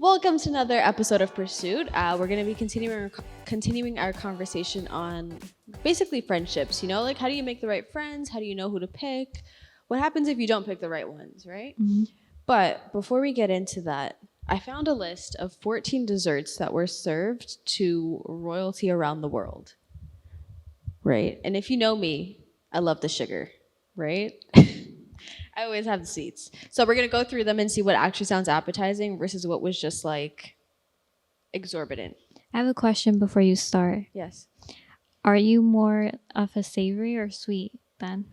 Welcome to another episode of Pursuit. We're going to be continuing our conversation on basically friendships. You know, like how do you make the right friends? How do you know who to pick? What happens if you don't pick the right ones, right? Mm-hmm. But before we get into that, I found a list of 14 desserts that were served to royalty around the world, right? And if you know me, I love the sugar, right? I always have the sweets. So we're going to go through them and see what actually sounds appetizing versus what was just like exorbitant. I have a question before you start. Yes. Are you more of a savory or sweet then?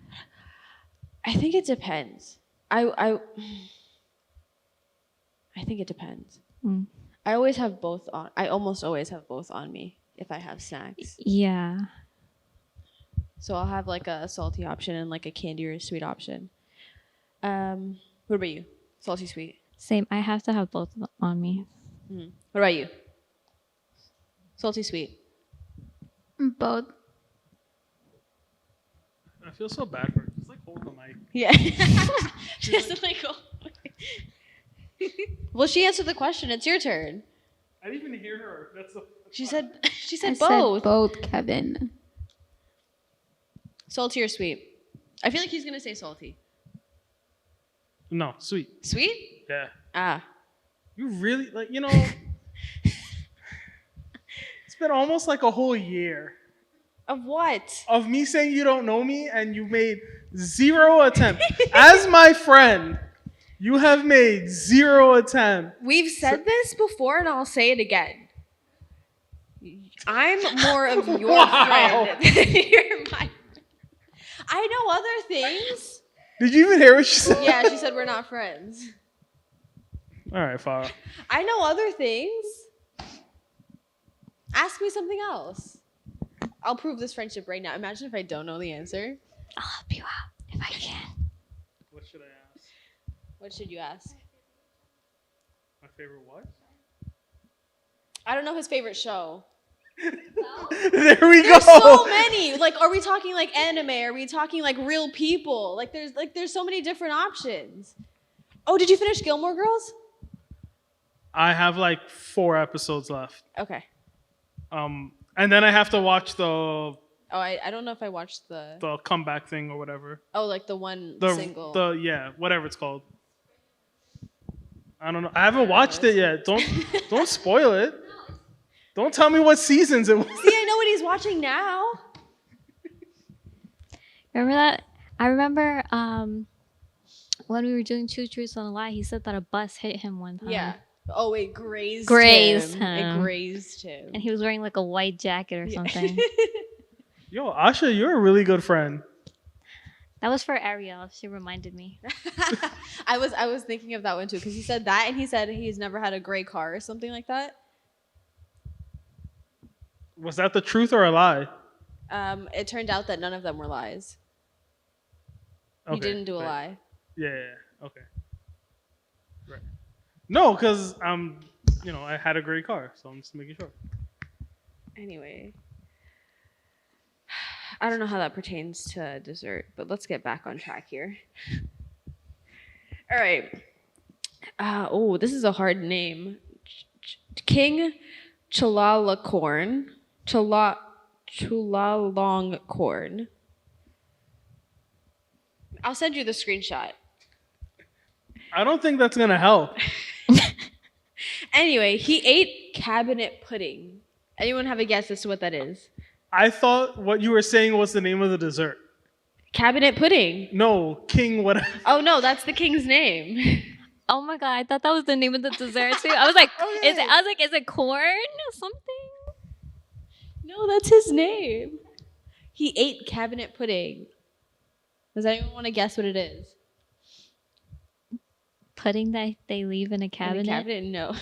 I think it depends. I think it depends. Mm. I always have both on. I almost always have both on me if I have snacks. Yeah. So I'll have like a salty option and like a candy or a sweet option. What about you? Salty, sweet? Same. I have to have both on me. Mm-hmm. What about you? Salty, sweet? Both. I feel so bad for her. Just like hold the mic. Yeah. Just like, oh. Well, she answered the question. It's your turn. I didn't even hear her. That's She said I both. said both, Kevin. Salty or sweet? I feel like he's gonna say salty. No, sweet. Sweet? Yeah. Ah. You really it's been almost like a whole year Of what? of me saying you don't know me and you made zero attempt. As my friend, you have made zero attempt. We've said this before, and I'll say it again. I'm more of your Wow. friend than you're my. I know other things. Did you even hear what she said? Yeah, she said we're not friends. All right, Farah. I know other things. Ask me something else. I'll prove this friendship right now. Imagine if I don't know the answer. I'll help you out if I can. What should I ask? What should you ask? My favorite what? I don't know his favorite show. There we There's go. so many. Like, are we talking like anime? Are we talking like real people? There's so many different options. Oh, did you finish Gilmore Girls? I have like 4 episodes left. Okay. And then I have to watch the Oh, I don't know if I watched the comeback thing or whatever. like the one single. Whatever it's called. I don't know. I haven't watched it yet. Don't spoil it. Don't tell me what seasons it was. See, I know what he's watching now. Remember that? I remember when we were doing Two Truths and a Lie, he said that a bus hit him one time. Yeah. Oh, it grazed Grazed him. It him. grazed him. And he was wearing like a white jacket or something. Yo, Asha, you're a really good friend. That was for Ariel. She reminded me. I was thinking of that one too because he said that and he said he's never had a gray car or something like that. Was that the truth or a lie? It turned out that none of them were lies. He didn't do a lie. Yeah. Okay. Right. No, because I had a great car, so I'm just making sure. Anyway, I don't know how that pertains to dessert, but let's get back on track here. All right. This is a hard name. King Chulalongkorn. Chulalongkorn. I'll send you the screenshot. I don't think that's gonna help. Anyway, he ate cabinet pudding. Anyone have a guess as to what that is? I thought what you were saying was the name of the dessert. Cabinet pudding. No, King whatever. Oh no, that's the king's name. Oh my god, I thought that was the name of the dessert too. I was like, is it corn or something? No, that's his name. He ate cabinet pudding. Does anyone want to guess what it is? Pudding that they leave in a cabinet? In a cabinet? No.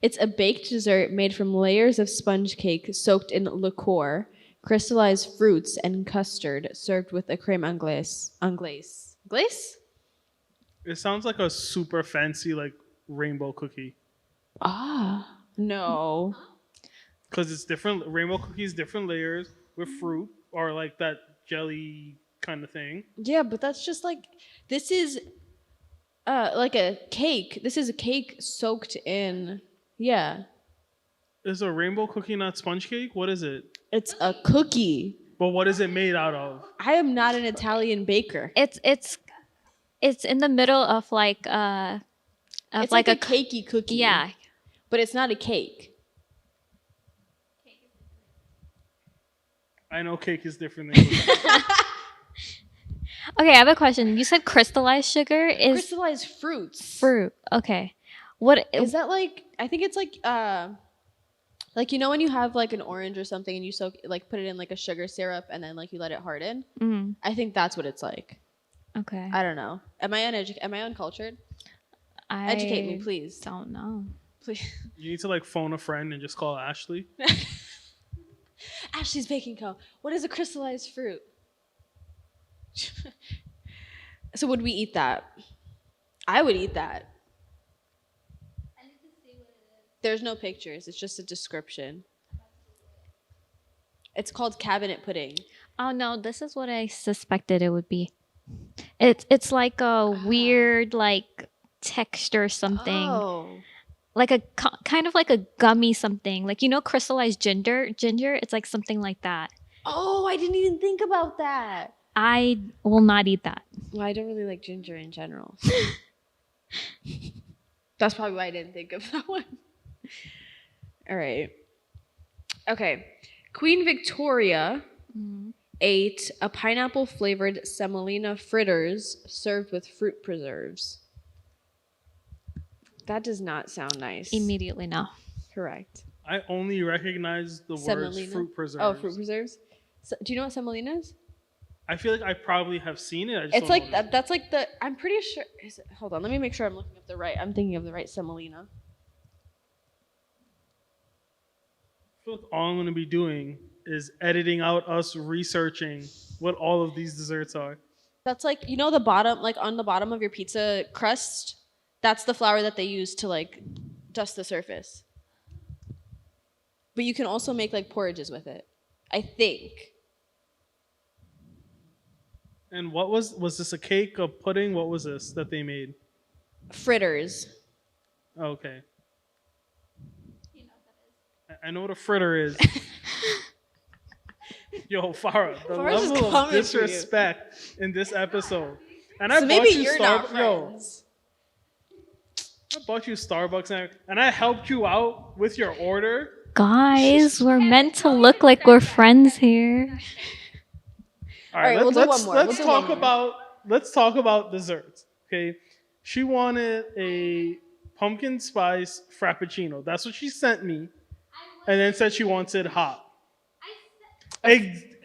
It's a baked dessert made from layers of sponge cake soaked in liqueur, crystallized fruits, and custard, served with a creme anglaise. Anglaise? Glace? It sounds like a super fancy like rainbow cookie. Ah, no. Because it's different rainbow cookies, different layers with fruit or like that jelly kind of thing. Yeah, but that's just like, this is Like a cake. This is a cake soaked in. Yeah, Is a rainbow cookie not sponge cake? What is it? it's a cookie. But what is it made out of? I am not an Italian baker. It's in the middle of like It's like a cakey cookie. yeah. But it's not a cake. I know cake is different than cookie. Okay, I have a question. You said crystallized sugar is Crystallized fruits. fruit. Okay. What Is that like? I think it's like you know when you have like an orange or something and you soak like put it in like a sugar syrup and then like you let it harden. Mm, I think that's what it's like. okay. I don't know. Am I uncultured? I Educate me, please. don't know. Please. You need to like phone a friend and just call Ashley. Ashley's Baking Co. What is a crystallized fruit? So would we eat that? I would eat that. There's no pictures. It's just a description. It's called cabinet pudding. Oh no, this is what I suspected it would be. It's like a weird like texture something. Oh. Like a kind of like a gummy something. Like you know crystallized ginger? It's like something like that. Oh, I didn't even think about that. I will not eat that. Well, I don't really like ginger in general. So. That's probably why I didn't think of that one. All right. Okay. Queen Victoria ate a pineapple flavored semolina fritters served with fruit preserves. That does not sound nice. Immediately no. Correct. I only recognize the words Semolina? fruit preserves. Oh, fruit preserves? So, do you know what semolina is? I feel like I probably have seen it. I just It's don't like know that. That's like the. I'm pretty sure. Is it, hold on. Let me make sure I'm looking up the right. I'm thinking of the right semolina. I feel like all I'm going to be doing is editing out us researching what all of these desserts are. That's like you know the bottom, like on the bottom of your pizza crust. That's the flour that they use to like dust the surface. But you can also make like porridges with it. I think. And what was this a cake, a pudding? What was this that they made? Fritters. Okay. I know what a fritter is. Yo, Farah, the Farah's just level of coming for you. disrespect in this episode. And So I maybe bought you you're not Yo, friends. I bought you Starbucks and I helped you out with your order. Guys, we're meant to look like we're friends here. All right, we'll do let's, one more. let's We'll do talk one more. about desserts. Okay, she wanted a pumpkin spice frappuccino. That's what she sent me, and then said she wanted hot.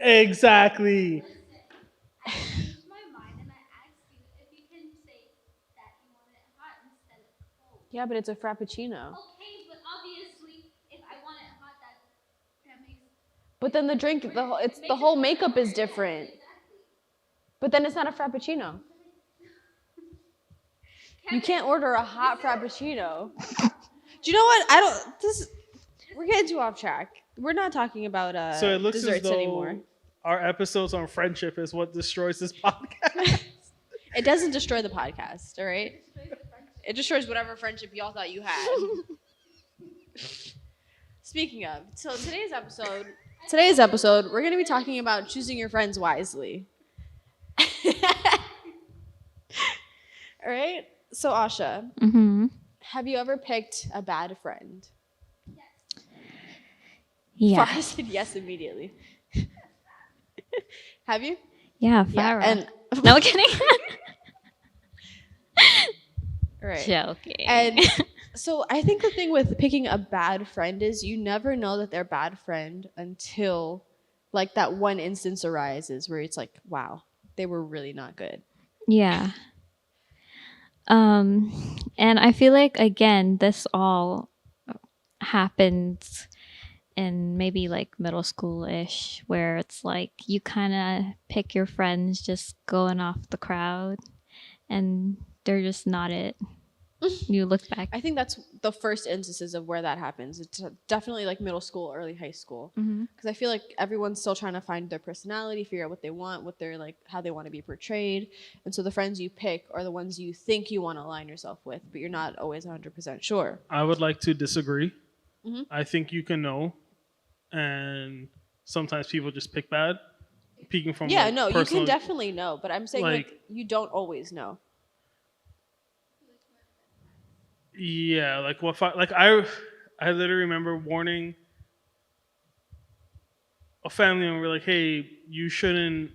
Exactly. Yeah, but it's a frappuccino. But then the drink, the whole makeup is different. But then it's not a frappuccino. You can't order a hot frappuccino. Do you know what? We're getting too off track. We're not talking about So it looks as desserts though anymore. our episodes on friendship is what destroys this podcast. It doesn't destroy the podcast, all right? It destroys whatever friendship y'all thought you had. Speaking of, so today's episode, we're going to be talking about choosing your friends wisely. All right? So, Asha, Mm-hmm. have you ever picked a bad friend? Yeah. Farah said yes immediately. Have you? Yeah, Yeah. Farah. And No kidding. right. Joking. And so I think the thing with picking a bad friend is you never know that they're a bad friend until like that one instance arises where it's like, wow, they were really not good. Yeah. And I feel like again, this all happens in maybe like middle school-ish, where it's like you kind of pick your friends just going off the crowd, and they're just not it. You look back. I think that's the first instances of where that happens. It's definitely like middle school, early high school. Mm-hmm. Because I feel like everyone's still trying to find their personality, figure out what they want, what they're like, how they want to be portrayed. And so the friends you pick are the ones you think you want to align yourself with, but you're not always 100% sure. I would like to disagree. Mhm. I think you can know, and sometimes people just pick bad. Peeking from Yeah, like, no, you personal, can definitely know, but I'm saying like like- you don't always know. Yeah, like what? I literally remember warning a family member like, "Hey, you shouldn't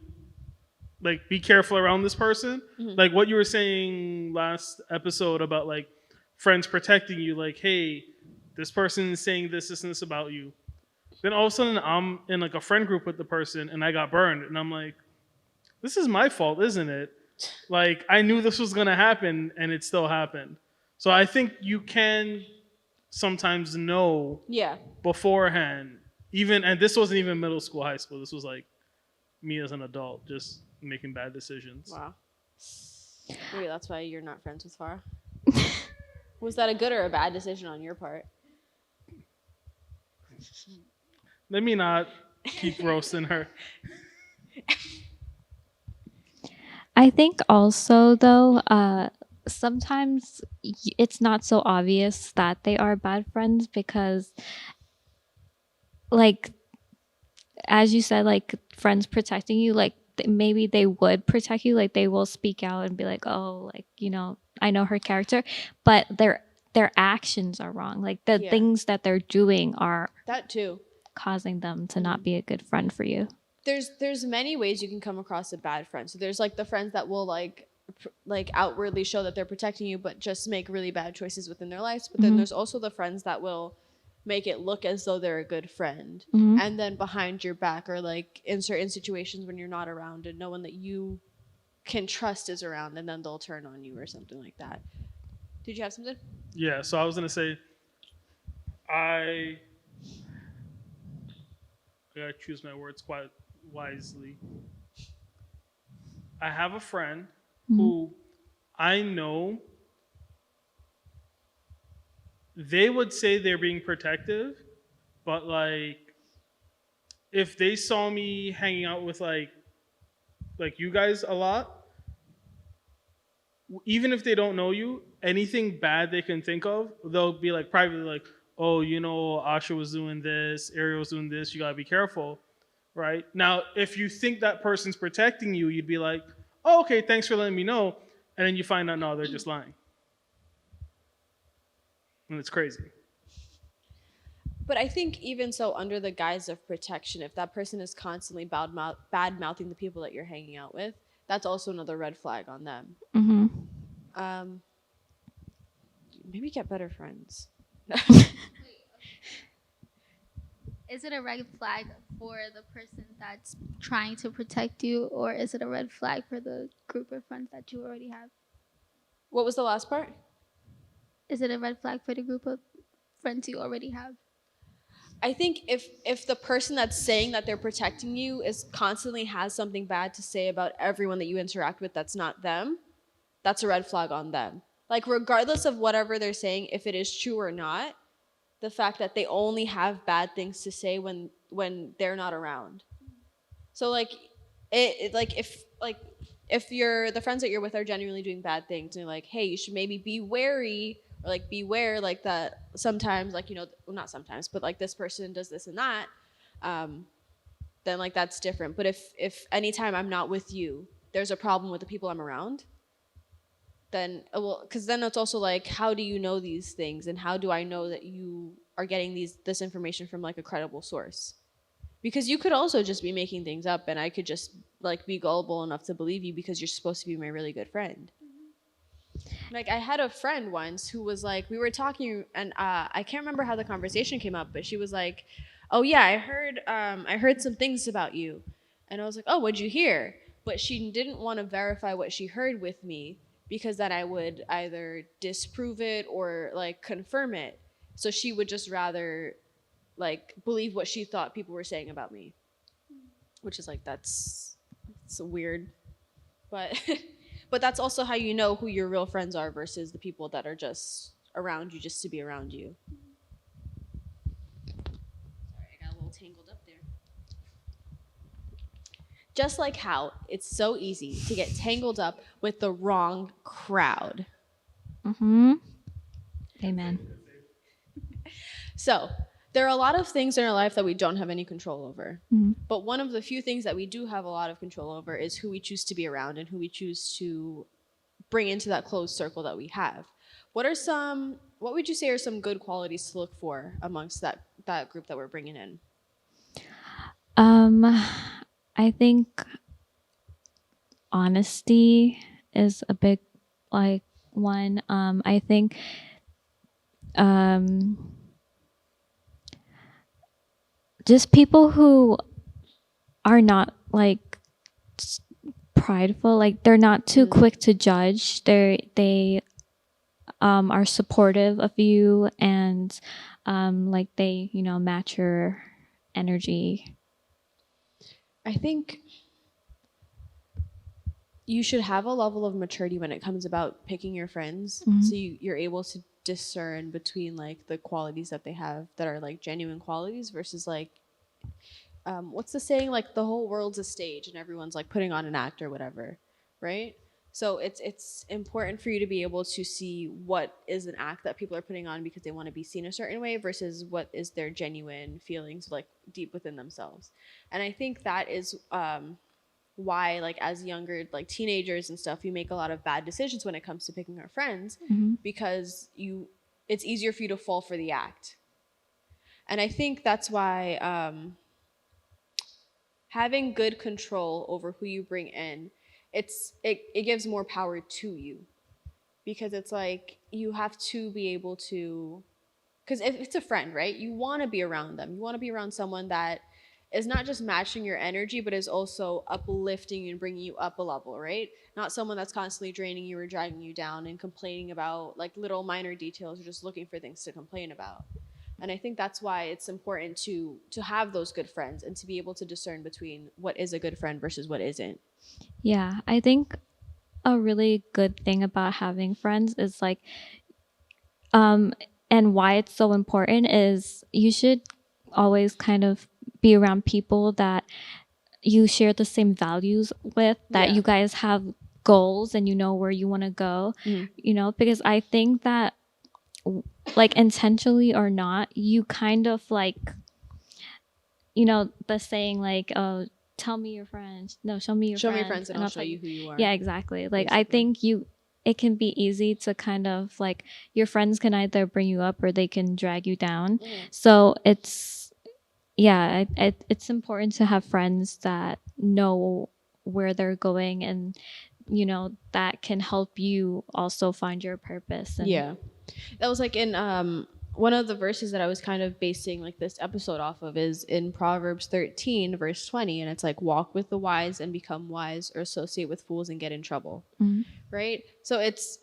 like be careful around this person." Mhm. Like what you were saying last episode about like friends protecting you. Like, hey, this person is saying this and this about you. Then all of a sudden, I'm in like a friend group with the person, and I got burned, and I'm like, this is my fault, isn't it? Like I knew this was gonna happen, and it still happened. So I think you can sometimes know Yeah. beforehand. Even and this wasn't even middle school, high school. This was like me as an adult, just making bad decisions. Wow. Maybe that's why you're not friends with Farah. Was that a good or a bad decision on your part? Let me not keep roasting her. I think also though, sometimes it's not so obvious that they are bad friends because, like, as you said, like friends protecting you, like maybe they would protect you, like they will speak out and be like, oh, like I know her character, but their actions are wrong. Like the Yeah. things that they're doing are That too. causing them to not be a good friend for you. There's many ways you can come across a bad friend. So there's like the friends that will like outwardly show that they're protecting you, but just make really bad choices within their lives. But then Mhm. there's also the friends that will make it look as though they're a good friend, Mhm. and then behind your back or like in certain situations when you're not around and no one that you can trust is around, and then they'll turn on you or something like that. Did you have something? Yeah, so I was gonna say, I gotta choose my words quite wisely. I have a friend who I know they would say they're being protective, but like if they saw me hanging out with like you guys a lot, even if they don't know you, anything bad they can think of, they'll be like privately like, oh, Asha was doing this, Ariel was doing this, you gotta be careful. Right? Now, if you think that person's protecting you, you'd be like, oh, okay, thanks for letting me know. And then you find out, no, they're just lying. And it's crazy. But I think even so, under the guise of protection, if that person is constantly bad mouthing the people that you're hanging out with, that's also another red flag on them. Mm-hmm. Maybe get better friends. Is it a red flag for the person that's trying to protect you, or is it a red flag for the group of friends that you already have? What was the last part? Is it a red flag for the group of friends you already have? I think if the person that's saying that they're protecting you is constantly has something bad to say about everyone that you interact with that's not them, that's a red flag on them. Like regardless of whatever they're saying, if it is true or not, the fact that they only have bad things to say when they're not around. So like it like if you're the friends that you're with are genuinely doing bad things and you're like, hey, you should maybe be wary or like beware like that sometimes like well, not sometimes, but like this person does this and that, then like that's different. But if anytime I'm not with you, there's a problem with the people I'm around, then well, because then it's also like, how do you know these things and how do I know that you are getting this information from like a credible source? Because you could also just be making things up and I could just like be gullible enough to believe you because you're supposed to be my really good friend. Like I had a friend once who was like, we were talking and I can't remember how the conversation came up, but she was like, oh yeah, I heard some things about you. And I was like, oh, what'd you hear? But she didn't want to verify what she heard with me because then I would either disprove it or like confirm it. So she would just rather like believe what she thought people were saying about me, which is like that's weird, but But that's also how you know who your real friends are versus the people that are just around you just to be around you. Sorry, I got a little tangled up there. Just like how it's so easy to get tangled up with the wrong crowd. Mm-hmm. Amen. So, there are a lot of things in our life that we don't have any control over. Mm-hmm. But one of the few things that we do have a lot of control over is who we choose to be around and who we choose to bring into that closed circle that we have. What would you say are some good qualities to look for amongst that group that we're bringing in? I think honesty is a big like one. I think just people who are not like prideful, like they're not too quick to judge. They are supportive of you, and like they match your energy. I think you should have a level of maturity when it comes about picking your friends, so you're able to discern between like the qualities that they have that are like genuine qualities versus like what's the saying, like the whole world's a stage and everyone's like putting on an act or whatever, right? So it's important for you to be able to see what is an act that people are putting on because they want to be seen a certain way versus what is their genuine feelings like deep within themselves. And I think that is why like as younger like teenagers and stuff, we make a lot of bad decisions when it comes to picking our friends because it's easier for you to fall for the act. And I think that's why having good control over who you bring in, it gives more power to you, because it's like you have to be able to, because if it's a friend, right, you want to be around them, you want to be around someone that is not just matching your energy but is also uplifting you and bringing you up a level, right? Not someone that's constantly draining you or dragging you down and complaining about like little minor details or just looking for things to complain about. And I think that's why it's important to have those good friends and to be able to discern between what is a good friend versus what isn't. Yeah, I think a really good thing about having friends is like and why it's so important is you should always kind of be around people that you share the same values with, that you guys have goals and you know where you want to go, because I think that like intentionally or not, you kind of like, the saying like, oh, tell me your friends. No, show me your Show friends. me your friends and I'll show you who you are. Yeah, exactly. Like, basically. I think it can be easy to kind of like, your friends can either bring you up or they can drag you down. So it's important to have friends that know where they're going, and that can help you also find your purpose. And that was like in one of the verses that I was kind of basing like this episode off of is in Proverbs 13 verse 20, and it's like, walk with the wise and become wise, or associate with fools and get in trouble. Right? So it's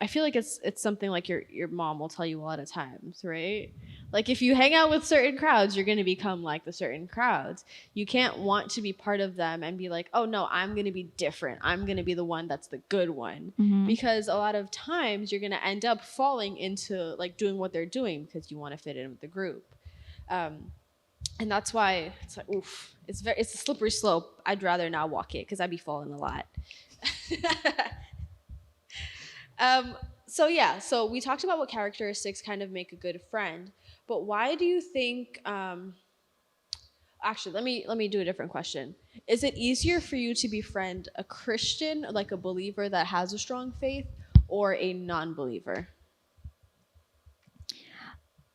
I feel like it's something like your mom will tell you a lot of times, right? Like if you hang out with certain crowds, you're going to become like the certain crowds. You can't want to be part of them and be like, oh no, I'm going to be different, I'm going to be the one that's the good one. Because a lot of times you're going to end up falling into like doing what they're doing because you want to fit in with the group. And that's why it's like, oof, it's a slippery slope. I'd rather not walk it because I'd be falling a lot. So we talked about what characteristics kind of make a good friend, but why do you think? Actually, let me do a different question. Is it easier for you to befriend a Christian, like a believer that has a strong faith, or a non-believer?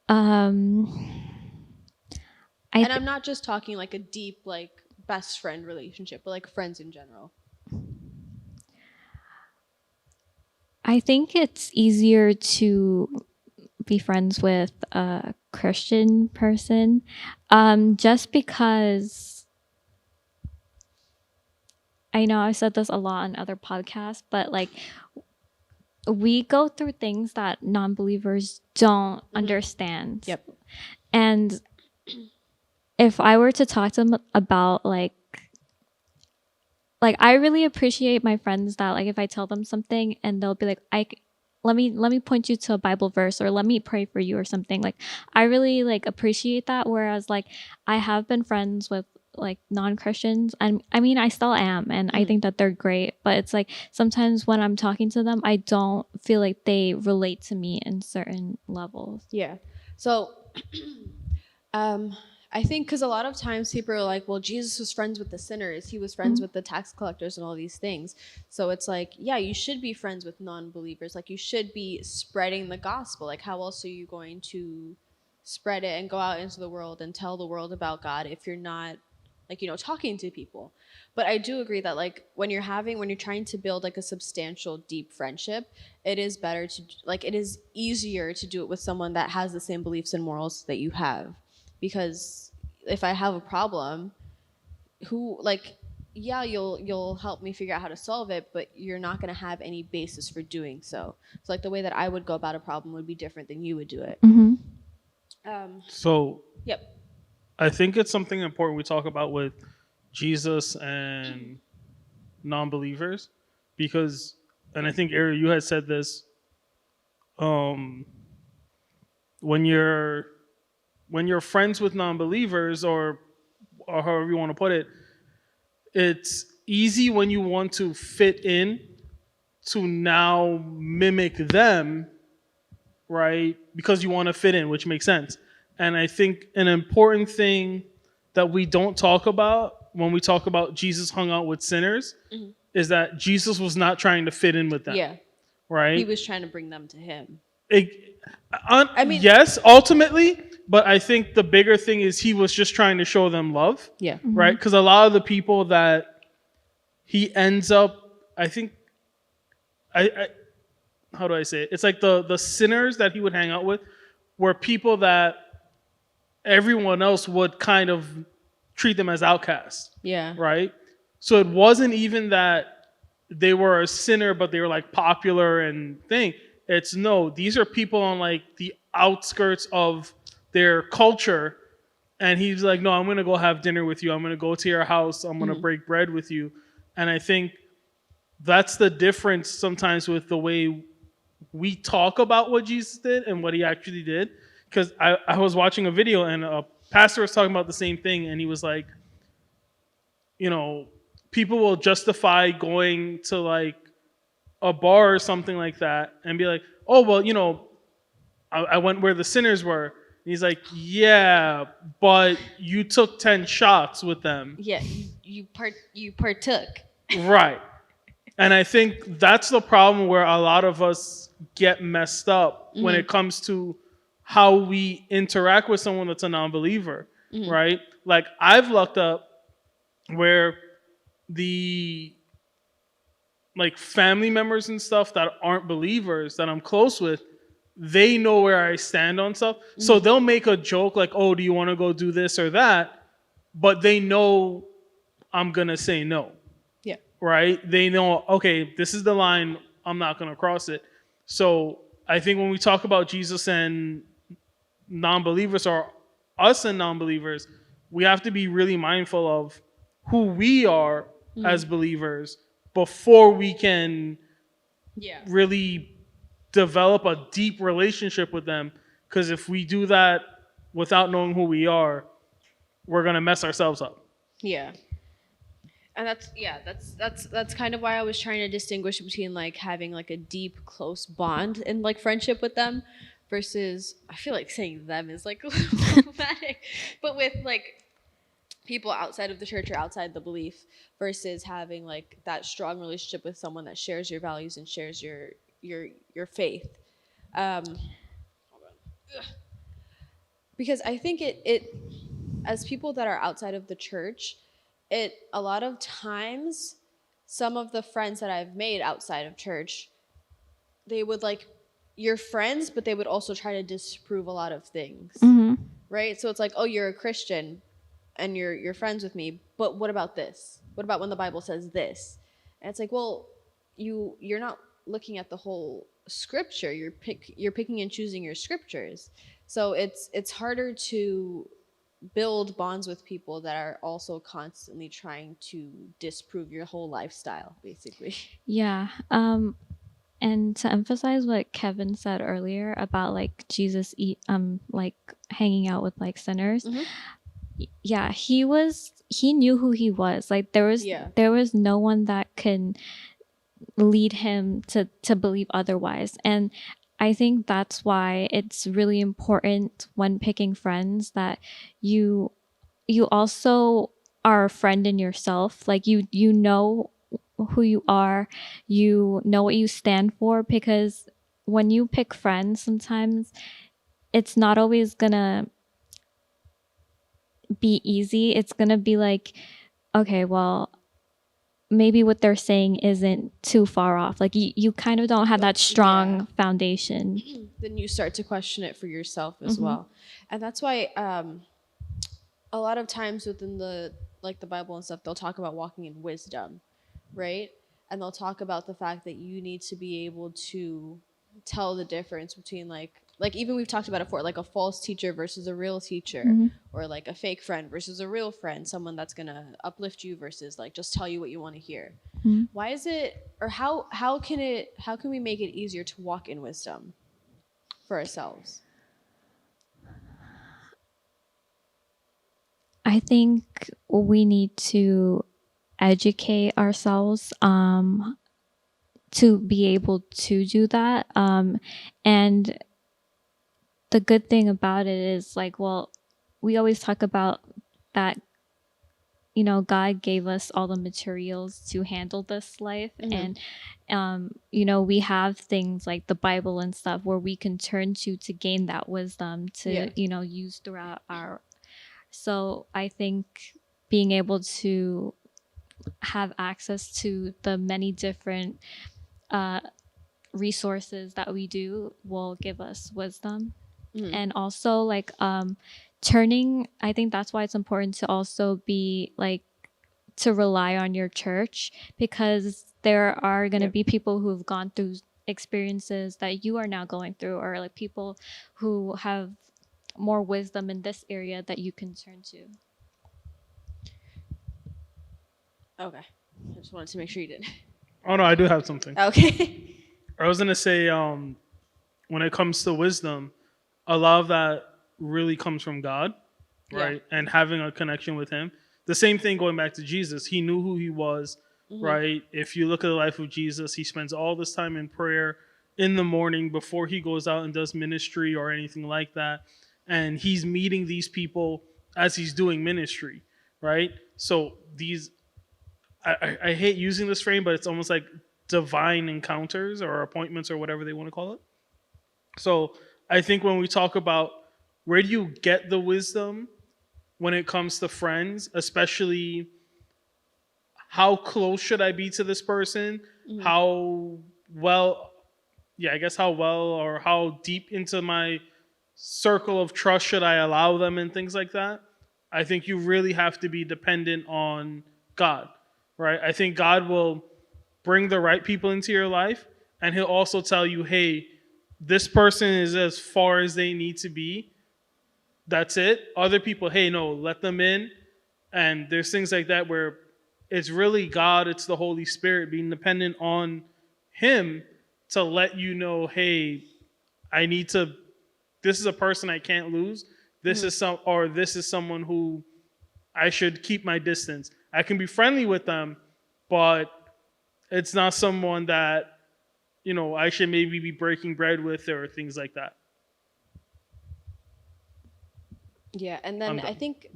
And I'm not just talking like a deep, like best friend relationship, but like friends in general. I think it's easier to be friends with a Christian person, just because I know I've said this a lot on other podcasts, but like we go through things that non-believers don't understand. Yep. And if I were to talk to them about like like I really appreciate my friends that like if I tell them something and they'll be like let me point you to a Bible verse or let me pray for you or something. Like I really like appreciate that, whereas like I have been friends with like non-Christians, and I mean I still am, and I think that they're great, but it's like sometimes when I'm talking to them I don't feel like they relate to me in certain levels. Yeah. So, I think because a lot of times people are like, well, Jesus was friends with the sinners, he was friends with the tax collectors and all these things. So it's like, yeah, you should be friends with non believers. Like, you should be spreading the gospel. Like, how else are you going to spread it and go out into the world and tell the world about God if you're not, like, talking to people? But I do agree that, like, when you're trying to build like a substantial, deep friendship, it is better to, like, it is easier to do it with someone that has the same beliefs and morals that you have. Because if I have a problem, who, like, yeah, you'll help me figure out how to solve it, but you're not going to have any basis for doing so. So, like, the way that I would go about a problem would be different than you would do it. So Yep. I think it's something important we talk about with Jesus and non-believers, because, and I think Ariel, you had said this, um, when you're friends with non-believers, or however you want to put it, it's easy when you want to fit in to now mimic them, right? Because you want to fit in, which makes sense. And I think an important thing that we don't talk about when we talk about Jesus hung out with sinners is that Jesus was not trying to fit in with them, Yeah. right? He was trying to bring them to him. I mean, yes, ultimately, but I think the bigger thing is he was just trying to show them love, Yeah. right? Because a lot of the people that he ends up, I think, I how do I say it? It's like the sinners that he would hang out with were people that everyone else would kind of treat them as outcasts, Yeah. right? So it wasn't even that they were a sinner, but they were like popular and thing. It's no, these are people on like the outskirts of their culture. And he's like, no, I'm going to go have dinner with you. I'm going to go to your house. I'm going to break bread with you. And I think that's the difference sometimes with the way we talk about what Jesus did and what he actually did. Because I was watching a video and a pastor was talking about the same thing. And he was like, people will justify going to like a bar or something like that and be like, oh, well, I went where the sinners were. And he's like, yeah, but you took 10 shots with them. Yeah. You partook. Right. And I think that's the problem where a lot of us get messed up when it comes to how we interact with someone that's a non-believer, right? Like I've lucked up where the like family members and stuff that aren't believers that I'm close with, they know where I stand on stuff. So they'll make a joke like, oh, do you want to go do this or that? But they know I'm going to say no. Yeah. Right? They know, okay, this is the line. I'm not going to cross it. So I think when we talk about Jesus and non-believers, or us and non-believers, we have to be really mindful of who we are as believers before we can really develop a deep relationship with them. Because if we do that without knowing who we are, we're going to mess ourselves up. Yeah. And that's kind of why I was trying to distinguish between like having like a deep, close bond and like friendship with them versus, I feel like saying them is like a little problematic, but with like people outside of the church or outside the belief versus having like that strong relationship with someone that shares your values and shares your faith. Hold on. Because I think it as people that are outside of the church, it a lot of times some of the friends that I've made outside of church, they would like you're friends, but they would also try to disprove a lot of things. Right? So it's like, oh, you're a Christian and you're friends with me, but what about this? What about when the Bible says this? And it's like, well, you're not looking at the whole scripture. You're picking and choosing your scriptures. So it's harder to build bonds with people that are also constantly trying to disprove your whole lifestyle, basically. Yeah. And to emphasize what Kevin said earlier about like Jesus like hanging out with like sinners. Mhm. Yeah, he knew who he was. Like Yeah. there was no one that could lead him to believe otherwise. And I think that's why it's really important when picking friends that you also are a friend in yourself. Like you know who you are, you know what you stand for, because when you pick friends, sometimes it's not always gonna be easy. It's gonna be like, okay, well, maybe what they're saying isn't too far off. Like you kind of don't have that strong foundation. Then you start to question it for yourself as Mhm. well. And that's why a lot of times within the like the Bible and stuff, they'll talk about walking in wisdom, right? And they'll talk about the fact that you need to be able to tell the difference between like even we've talked about it before, like a false teacher versus a real teacher, Mhm. or like a fake friend versus a real friend, someone that's gonna uplift you versus like just tell you what you want to hear. Mhm. Why is it, or how can we make it easier to walk in wisdom for ourselves? I think we need to educate ourselves to be able to do that. And the good thing about it is like, well, we always talk about that, you know, God gave us all the materials to handle this life. Mhm. And, you know, we have things like the Bible and stuff where we can turn to gain that wisdom to, Yeah. you know, use throughout our. So I think being able to have access to the many different resources that we do will give us wisdom. Mhm. And also like turning, I think that's why it's important to also be like to rely on your church, because there are going to Yep. be people who've gone through experiences that you are now going through, or like people who have more wisdom in this area that you can turn to. Okay. I just wanted to make sure you did. Oh no, I do have something. Okay. I was gonna say, when it comes to wisdom, a lot of that really comes from God, Yeah. right? And having a connection with Him. The same thing going back to Jesus. He knew who He was, right? If you look at the life of Jesus, He spends all this time in prayer in the morning before He goes out and does ministry or anything like that. And He's meeting these people as He's doing ministry, right? So these, I hate using this frame, but it's almost like divine encounters or appointments or whatever they want to call it. So I think when we talk about where do you get the wisdom when it comes to friends, especially how close should I be to this person? How well, yeah, I guess how well or how deep into my circle of trust should I allow them and things like that? I think you really have to be dependent on God, right? I think God will bring the right people into your life, and He'll also tell you, hey, this person is as far as they need to be. That's it. Other people, hey, no, let them in. And there's things like that where it's really God, it's the Holy Spirit being dependent on Him to let you know, hey, I need to, this is a person I can't lose. This is this is someone who I should keep my distance. I can be friendly with them, but it's not someone that, I should maybe be breaking bread with or things like that. Yeah, and I'm then I done. think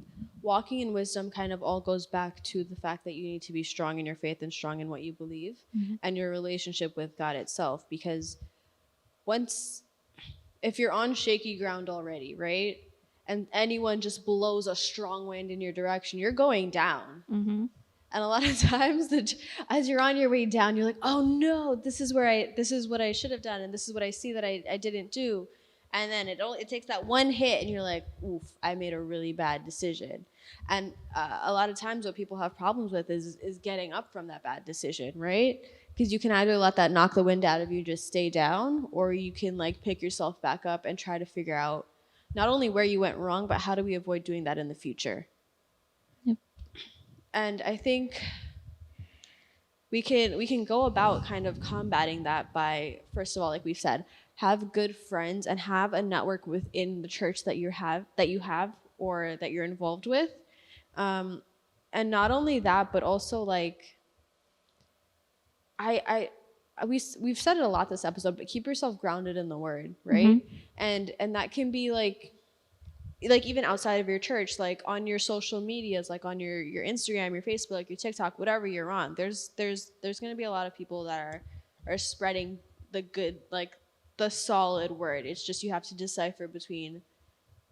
walking in wisdom kind of all goes back to the fact that you need to be strong in your faith and strong in what you believe and your relationship with God itself. Because once, if you're on shaky ground already, right? And anyone just blows a strong wind in your direction, you're going down. Mm-hmm. And a lot of times, as you're on your way down, you're like, "Oh no, this is what I should have done, and this is what I see that I didn't do." And then it takes that one hit, and you're like, "Oof, I made a really bad decision." And a lot of times, what people have problems with is getting up from that bad decision, right? Because you can either let that knock the wind out of you, just stay down, or you can like pick yourself back up and try to figure out not only where you went wrong, but how do we avoid doing that in the future? Yep. And I think we can go about kind of combating that by, first of all, like we've said, have good friends and have a network within the church that you have or that you're involved with. And not only that, but also like we've said it a lot this episode, but keep yourself grounded in the word, right? And that can be like even outside of your church, like on your social medias, like on your Instagram, your Facebook, like your TikTok, whatever you're on, there's going to be a lot of people that are spreading the good, like the solid word. It's just you have to decipher between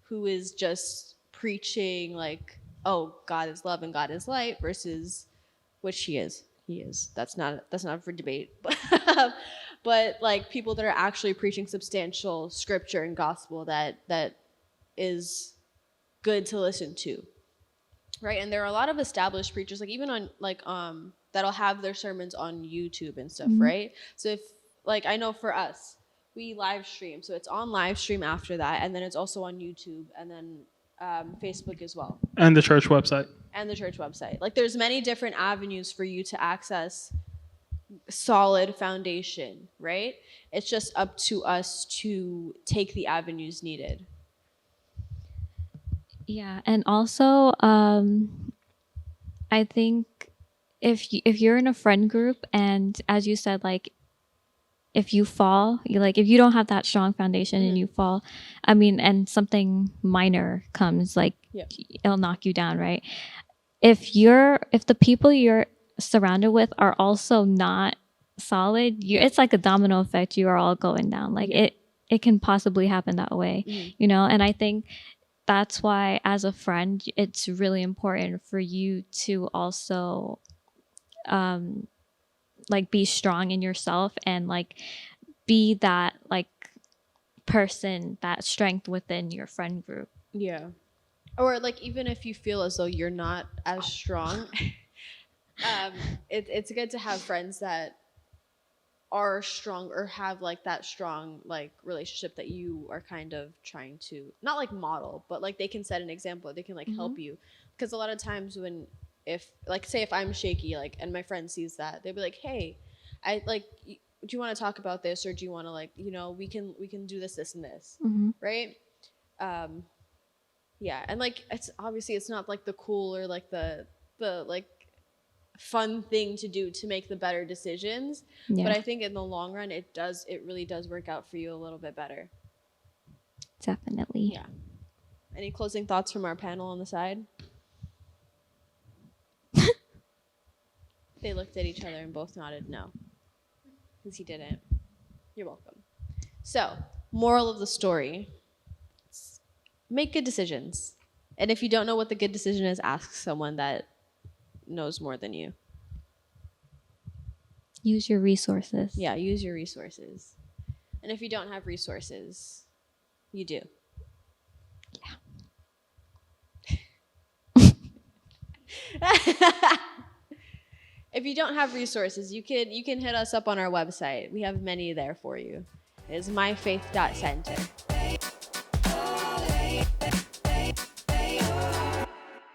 who is just preaching like, oh, God is love and God is light, versus which he is. That's not for debate. But like people that are actually preaching substantial scripture and gospel that is good to listen to, right? And there are a lot of established preachers, like even on like that'll have their sermons on YouTube and stuff, right? So if like I know for us, we live stream, so it's on live stream after that, and then it's also on YouTube, and then Facebook as well, And the church website. Like there's many different avenues for you to access solid foundation, right? It's just up to us to take the avenues needed. Yeah, and also I think if you're in a friend group, and as you said, like if you fall, if you don't have that strong foundation and you fall, I mean, and something minor comes, like it'll knock you down, right? If the people you're surrounded with are also not solid, it's like a domino effect. You are all going down. Like it can possibly happen that way, and I think that's why as a friend, it's really important for you to also like be strong in yourself and like be that like person, that strength within your friend group. Yeah. Or like even if you feel as though you're not as strong, it's good to have friends that are strong or have like that strong like relationship that you are kind of trying to not like model, but like they can set an example, they can like help you. Because a lot of times when if like say if I'm shaky, like, and my friend sees that, they'll be like, hey, I like, do you want to talk about this, or do you want to like, we can do this and this, right? Yeah, and like it's obviously it's not like the cool or like the like fun thing to do to make the better decisions, but I think in the long run it really does work out for you a little bit better. Definitely. Yeah. Any closing thoughts from our panel on the side? They looked at each other and both nodded no, because he didn't. You're welcome. So, moral of the story: make good decisions. And if you don't know what the good decision is, ask someone that knows more than you. Use your resources. Yeah, use your resources. And if you don't have resources, you do. Yeah. If you don't have resources, you can hit us up on our website. We have many there for you. It is myfaith.center.